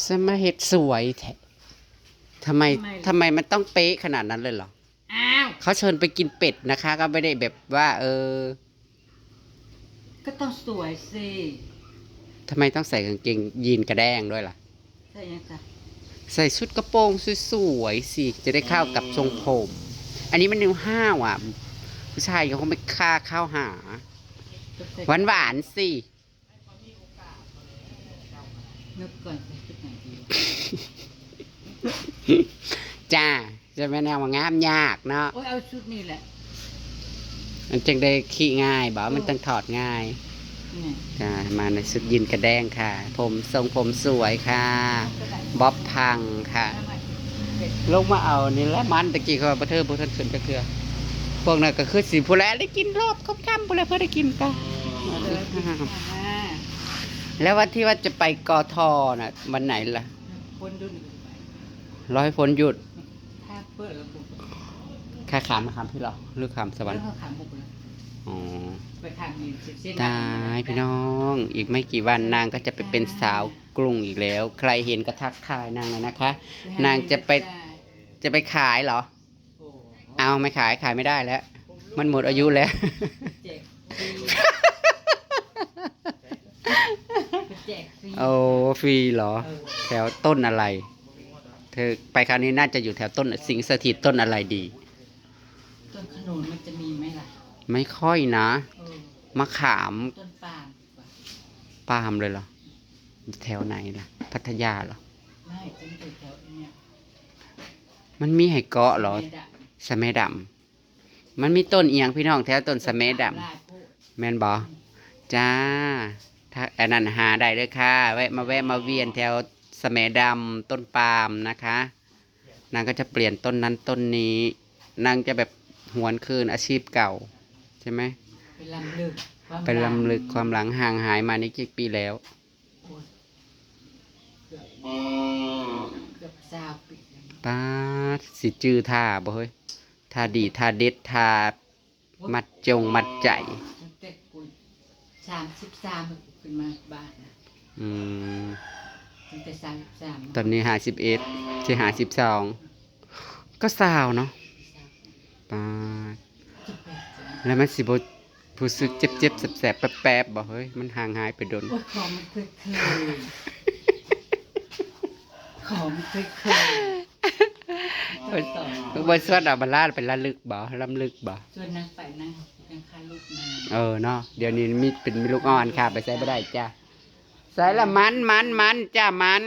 สมาเฮ็ดสวยแท้ทำไมมันต้องเป๊ะขนาดนั้นเลยเหรออ้าว เขาเชิญไปกินเป็ดนะคะ ก็ไม่ได้แบบว่าก็ต้องสวยสิ ทำไมต้องใส่กางเกงยีนกระแดงด้วยล่ะ ใช่ยังไง ใส่ชุดกระโปรงสวยๆสิจะได้เข้ากับทรงผม อันนี้มันนิ้วห้าวอ่ะผู้ชายเขาคงไม่ค่าเข้าหาหวานสิ นึกก่อนคิดหน่อยดี จ้าจะไม่แนวว่างามยากเนาะ โอ้ยเอาชุดนี้แหละ มันจึงได้ขี้ง่ายบอกมันต้องถอดง่ายจ้ามาในชุดยีนกระแดงค่ะ ผมทรงผมสวยค่ะบ๊อบพังค่ะลงมาเอานี่แหละมันตะกี้เขาบัเทอร์บัเทอร์ขึ้นก็คือพวกนั้นก็คือสีผู้แลได้กินรอบค่ำๆผู้แลเพื่อได้กินกันแล้ววันที่ว่าจะไปกทน่ะวันไหนล่ะ คนดุน รอให้ฝนหยุด ถ้าเปิดแล้วบุก ค่าขามมาคำพี่หรอหรือคำสวรรค์ แล้วขังบุกเลย อ๋อ ไปทางนี้เส้น ตายพี่น้องอีกไม่กี่วันนางก็จะไปเป็นสาวกรุงอีกแล้ว ใครเห็นก็ทักทายนางเลยนะคะ นางจะไปขายเหรอ เอาไม่ขายไม่ได้แล้ว มันหมดอายุแล้ว โอ้ฟรีเหรอ แถวต้นอะไร เธอไปคราวนี้น่าจะอยู่แถวต้นสิงสถิตต้นอะไรดี ต้นขนุนมันจะมีไหมล่ะ ไม่ค่อยนะมะขาม ต้นปาล์ม ปาล์มเลยเหรอแถวไหนล่ะ พัทยาเหรอ ไม่จะไม่อยู่แถวนี้ มันมีให้เกาะเหรอสะแมดำมันมีต้นเอียงพี่น้องแถวต้นสะแมดำแมนบอจ้าถ้าอันนั้นหาได้เลยค่ะแวะมาเวียนแถวสะแมดำต้นปาล์มนะคะนางก็จะเปลี่ยนต้นนั้นต้นนี้นางจะแบบหวนคืนอาชีพเก่าใช่ไหมไปลำลึกความหลังห่างหายมานี่กี่ปีแล้วป้าสิจื้อท่าบ่เฮ้ยท่าดีท่าเด็ดท่ามัดใจ33ขึ้นมาบ้านตั้งแต่33ตอนนี้51ที่52ก็สาวเนาะป้าแล้วมันสิบ่รู้สึกเจ็บแสบๆแป๊บๆบ่เฮ้ยมันห่างหายไปโดนของมันเคยบนส่วนบรรลาดเป็นระลึกบ่ลำลึกบ่ส่วนนางไปนั่งยังคาลูกนางเนาะเดี๋ยวนี้มีลูกอ่อนค่ะไปใส่ไม่ได้จ้าใส่ละมันจ้ามัน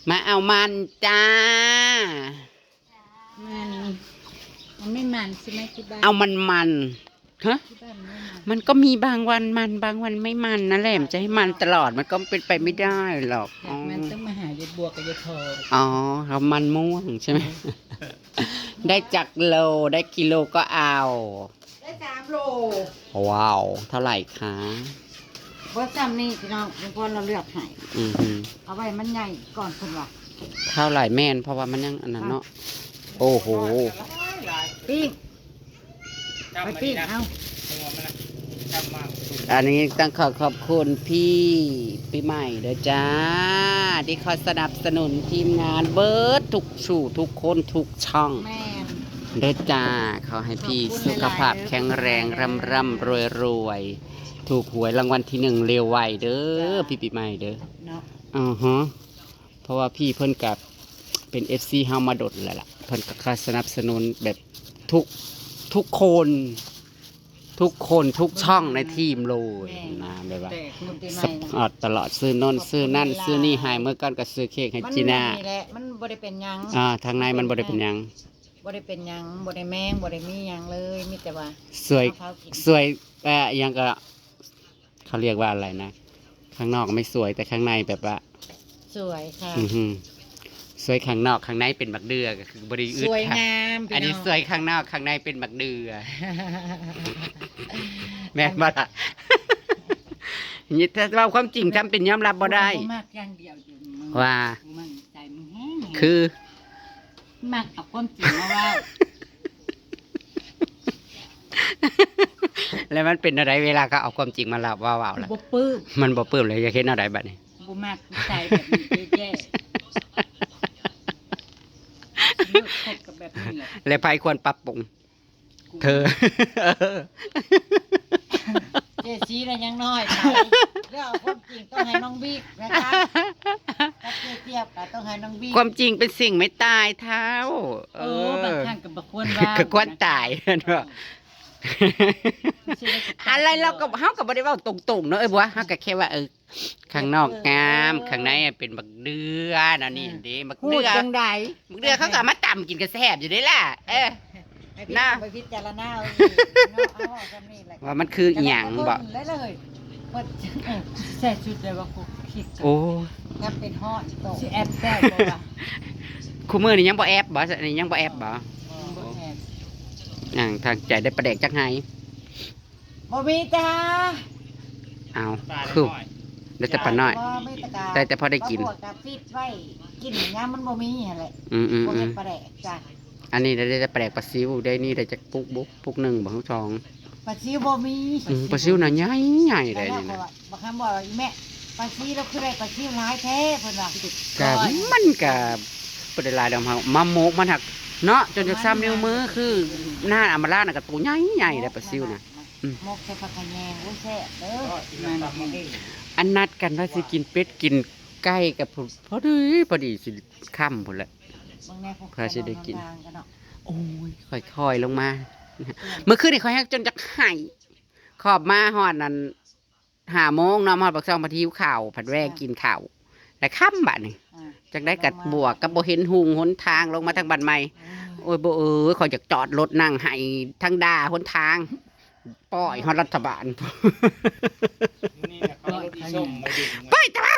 มาเอามันจ้ามันไม่มันใช่ไหมที่บ้านเอามันฮะมันก็มีบางวันมันบางวันไม่มันนะแหละจะให้มันตลอดมันก็เป็นไปไม่ได้หรอกมันต้องมาหายายบัวกับยายทองเรามันม่วงใช่ไหม ได้จักโลได้กิโลก็เอาได้3 โลว้าวเท่าไหร่คะเพราะจำนี่พี่น้องเป็นคนเราเลือกให้เอาไว้มันใหญ่ก่อนคนว่าเท่าไหร่แม่นเพราะว่ามันยังอันนั้นเนาะโอ้โหปิ้งไปปิ้งเอาอันนี้ต้องขอบคุณพี่ปีใหม่เด้อจ้าที่คอยสนับสนุนทีมงานเบิร์ดทุกคนทุกช่องเด้อจ้าเขาให้พี่สุขภาพแข็งแรงร่ำรวยถูกหวยรางวัลที่1เร็วไวเด้อพี่ปีใหม่เด้อเพราะว่าพี่เพิ่นกับเป็น FC เฮามาดดแล้วล่ะเพิ่นก็สนับสนุนแบบทุกคนทุกช่องในทีมเลยนะแบบว่าสปอร์ตตลอดซื้อนนซื้อนั่นซื้อนี่ให้เมื่อก่อนก็ซื้อเค้กให้จีน่ามันบ่ได้เป็นยังทางในมันบ่ได้เป็นยังบ่ได้เป็นยังบ่ได้แมงบ่ได้มียังเลยมีแต่ว่าสวยยังก็เขาเรียกว่าอะไรนะข้างนอกไม่สวยแต่ข้างในแบบว่าสวยค่ะสวยข้างนอกข้างในเป็นบักเดือก็คือบริอึดสวยงามอันนี้สวยข้างนอกข้างในเป็นบักเดือแม่นบ่ล่ะนี่ถ้าเราความจริงทำเป็นยอมรับบ่ได้มากอย่างเดียวว่าคือมากกับความจริงมาว่า แล้วมันเป็นอะไรเวลาเขาเอาความจริงมาเล่าว่าล่ะ บ่ปื้ม มันบ่ปลื้มเลยอยากเห็นอะไรบัดนี้ บ่มากใจแบบนี้แย่ๆเลิกคบกับแบบนี้แหละ และภัยควรปรับปรุงเธอ เจซีน่ะยังน้อยไปเรื่องเอาความจริงต้องให้น้องบิ๊กนะคะถ้าเทียบก็ต้องให้น้องบิ๊ก ความจริงเป็นสิ่งไม่ตายเท้า บางครั้งก็บ่ควรว่า ก็ควรตายเนาะอะไรเราก็เฮาก็บ่ได้เว้าตรงๆเนาะบัวเฮาก็แค่ว่าข้างนอกงามข้างในเป็นบักเดือนั่นนี่เด้บัก พู เดื ด อ จังใด บักเดือเขาก็เอามาตำกินกระแซ่บอยู่เด้ล่ะน่ะ ไปพิจารณาเอาเอาจำนี่แหละ ว่ามันคืออีหยังบ่ เลยเลยว่าใส่ชุดเลยว่าคุกคิด โอ้ ถ้าเป็นฮอดโตสิแอบแซ่บบ่ว่า คู่มือนี่ยังบ่แอบบ่นี่ยังบ่แอบบ่ทางใจได้ประเดกจักไห้ บ่มีจ้า เอาคือได้แต่ปลาน้อย บ่มีตะกา ได้แต่พอได้กิน ปลาบวกับฟิตไว้กินยามมันบ่มีหั่นแหละ อืม บ่เฮ็ดปลาแดกจ้ะ อันนี้ได้แต่ประเดกปลาซิวได้นี่ได้จักปุกบุกปุกหนึ่งบ่ทั้งสอง ปลาซิวบ่มี ปลาซิวน่ะใหญ่เลย แล้ว นี่ ก็ นะ ว่าบ่คำบอกว่าอีแม่ปลาซิวเราคือได้ปลาซิวหลายแท้เพิ่นว่า ก็มันก็บ่ได้หลายดอกเฮามาโมกมันหักเนาะจนจะซ้ำนิ้วมือคือหน้าอำมาลาน่ะก็ตัวใหญ่เลยปลาซิวน่ะ มกใส่ผักกะแยงโอ้ยแซ่บเด้อ อันนัดกันว่าสิกินเป็ดกินไก่กับพอดีสิค่ำพุ่นแหละ บางแน่พวก เพื่อสิได้กิน ทางเนาะ โอ้ยค่อยๆลงมา เมื่อคืนนี่ค่อยฮักจนจะไห้ขอบมาหอดนั้น5 โมงเนาะมาหอดปักซองพอดีหิวข้าวผัดแวงกินข้าวแต่ค่ำบัดนี่ อ่า จักได้กัดบวกกับบ่เห็นหุงหนทางลงมาทางบ้านใหม่โอ้ยบ่ขอยอยากจอดรถนั่งให้ทางด่าหนทางปล่อยฮอดรัฐบาล นี่นะเขารถอีส้มมาดึง ไปจ้ะ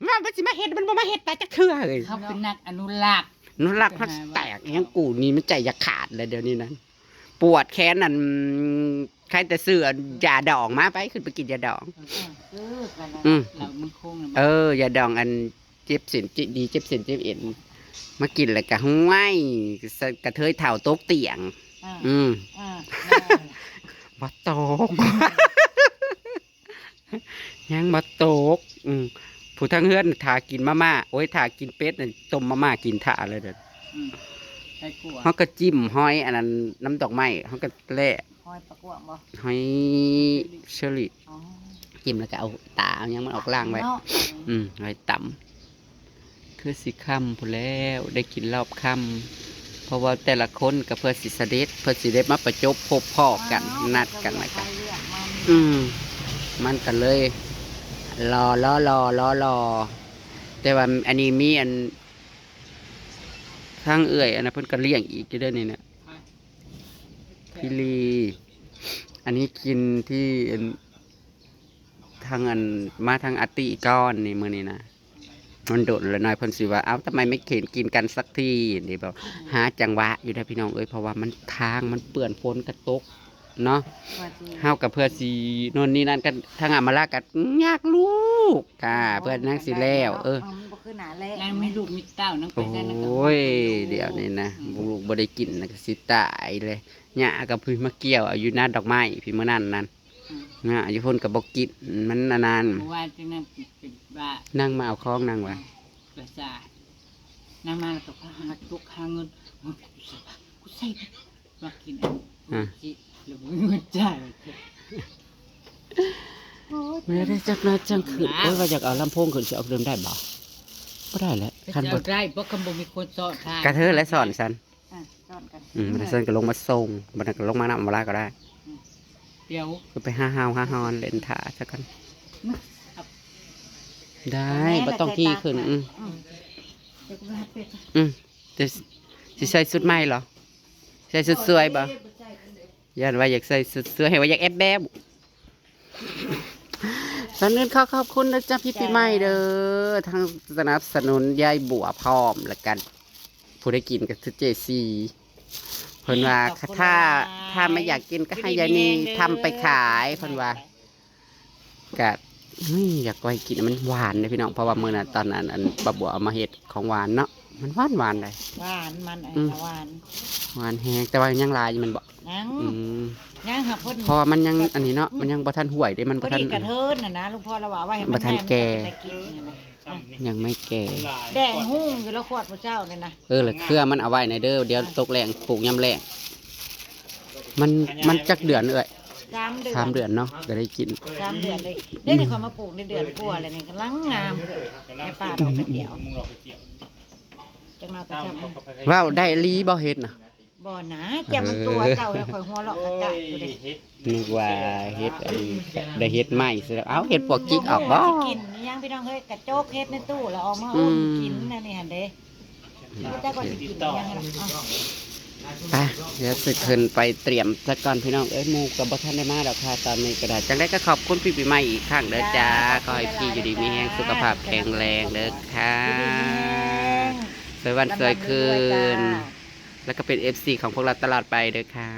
ว่ามันสิมาเฮ็ดมันบ่มาเฮ็ดแต่จักเทื่อเลย เขาเป็นนักอนุรักษ์ นุรักษ์เขาแตกอยังกูนี่มันใจอยากขาดเลยเดี๋ยวนี้นั้นปวดแขนนั่นใครแต่เสื้อยาดองมาไปขึ้นไปกินยาดอง ซื้อกันนะ อืม เรามันคง ยาดองอันเจ็บเส้นเจ็บดีเจ็บเส้นเจ็บเอ็นมากินแล้วก็ห้วยกระเทยเถ่าโต๊ะเตียง อ่า อืม อ่า บ่ตก ยังบ่ตกผู้ทั้งเฮือนถากินมาม่าโอ้ยถากินเป็ดน่ะต้มมาม่ากินถาเลยเด้อ ใส่กลัว เขาก็จิ้มหอยอันนั้นน้ำดอกไม้เขาก็แล่ หอยประกวดบ่ หอยเชอรี่ อ๋อ จิ้มแล้วก็เอาตาเอาหยังมันออกล่างไว้ เนาะ ไว้ต่ำคือสิค่ำพู้นแล้วได้กินรอบค่ำเพราะว่าแต่ละคนก็เพื่อสิเสด็จเพื่อสิได้มาประจบพบพ่อกันนัดกันแล้วกันมันก็เลยรอแต่ว่าอันนี้มีอันข้างเอื่อยอันนั้นเพิ่นก็เลี้ยงอีกอยู่เด้อนี่นะพี่ลีอันนี้กินที่ทางอันมาทางอาติก้อนนี่มื้อนี้นะมันโดดเลยนายเพิ่นสิว่าเอ้าทำไมไม่เข็นกินกันสักทีนี่บอกหาจังหวะอยู่ได้อพี่น้องเอ้ยเพราะว่ามันทางมันเปื้อนฝนกระตกเนาะเฮากับเพื่อสิโน่นนี่นั่นกันทางอามาลากันยากลูกเพื่อนนั่งสิแล้วมันบ่คือหนาแล นางมีลูกมีเต้านังไป โอ ได้นังก็ ้ยเดี๋ยวนี้นะลูกบ่ได้กินนะก็สิตายเลยหญ้ากับพี่มาเกี่ยวเอาอยู่หน้าดอกไม้พี่มื้อนั้นนั่นหญ้าอยู่พุ่นก็บ่กินมันนาน เพราะว่าจังนั้นเป็นบ้า ๆนั่งมาเอาของนั่งไว้ ประสาทนางมาแล้วก็พาหาทุกหาเงินกูใส่มากินอันจิหรือเงินจ่าย ไม่ได้จักนะจังขึ้นโอ้ยว่าอยากเอาลำโพงขึ้นสิเอาเดินได้บ่บ่ได้แหละ คั คั น น บ่ บ่ ได้บ่คำบ่มีคนสอนทาง กระเทอและสอนซัน ซ้อนกัน มันซันก็ลงมาส่งมันก็ลงมานำมาลาก็ได้ เดี๋ยว ก็ไปห้าฮาวห้าฮอนเล่นถาสักกันได้บ่ต้องที่ขึ้นเดี๋ยวกูไปหาเป็ด จะสิใส่สุดใหม่เหรอใส่สุดสวยบ่ย่านว่าอยากใส่สุดสวยให้ว่าอยากแอบแบบสันเงินขอบคุณนะจ๊ะพี่ปีใหม่เด้อทางสนับสนุนยายบัวพร้อมแล้วกัน ผู้ได้กินก็คือเจซีเพิ่นว่าถ้าไม่อยากกินก็ให้ยายนี่ทำไปขายเพิ่นว่าก็อยากไว้กินมันหวานเลยพี่น้องเพราะว่ามื้อนั้นตอนนั้นอันบะบัวเอามาเฮ็ดของหวานเนาะ มันหวานเลย หวานมันไอ้ละหวาน หวานแฮงแต่ว่ายังลายอยู่มันบ่ ยัง อืม ยังหักพ่น เพราะว่ามันยังอันนี้เนาะมันยังบ่ทันห่วยเด้มัน พ บ่ อ ทัน ดีกระเทินน่ะนะลุงพ่อละว่าไว้ให้ บ่ทันแก่ ได้กินเนี่ยนะ ซ้ำนี่ ยังไม่แก่ หลาย แดงหุ่งอยู่แล้วขวดพระเจ้าเนี่ยนะ แล้วเครือมันเอาไว้ในเด้อเดี๋ยวตกแรงปลูกยามแรงมันจักเดือนเอ้ย 3 เดือน 3 เดือนเนาะก็ได้กิน 3 เดือนเลยได้ในความมาปลูกในเดือนกว่าเลยนี่กำลังงามในป่าดอกกระเจียว มึงหลอกไปเกี่ยว จังมาก็ ตาม ท เขาก็ไป ว้าวได้ลีบ่เฮ็ดน่ะ ำบ่นะเจ้ามันตัวเจ้าแล้วข่อยหัวเราะกระจายอยู่เด้ เฮ็ด นึกว่าเฮ็ดอันได้เฮ็ดใหม่ซะแล้วเอ้าเฮ็ดพวกจิกออกบ่ สิกินยังพี่น้องเฮ้ยกระโจกเฮ็ดในตู้แล้วเอามาอุ่นกินนะนี่หั่นเด้เจ้าก็สิกินยังไงล่ะอ้าว ไปเดี๋ยวสึกขึ้นไปเตรียมสักก่อนพี่น้องเอ้ยหมู่กับบ่ทันได้มาดอกค่ะตอนนี้ก็ได้จังได๋ก็ขอบคุณพี่ปีใหม่อีกครั้งเด้อจ้าขอให้พี่อยู่ดีมีแรงสุขภาพแข็งแรงเด้อค่ะสวยวันสวยคืน แล้วก็เป็น FC ของพวกเราตลอดไปเด้อค่ะ